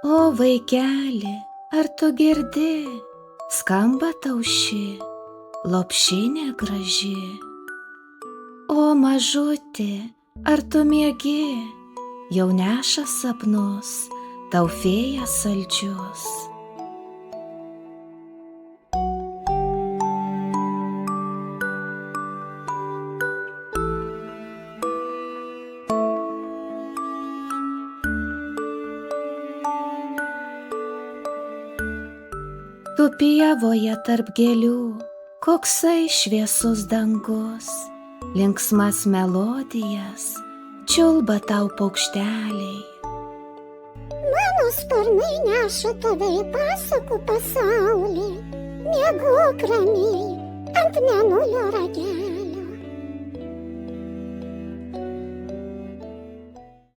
O vaikeli, ar tu girdi, skamba tau ši lopšinė graži? O mažutė, ar tu miegi, jau neša sapnus tau fėja saldžius? Tu pievoje tarp gėlių, koksai šviesus dangus, linksmas melodijas čiulba tau paukšteliai. Mano sparnai neša tave į pasakų pasaulį, miegok ramiai ant mėnulio ragelio.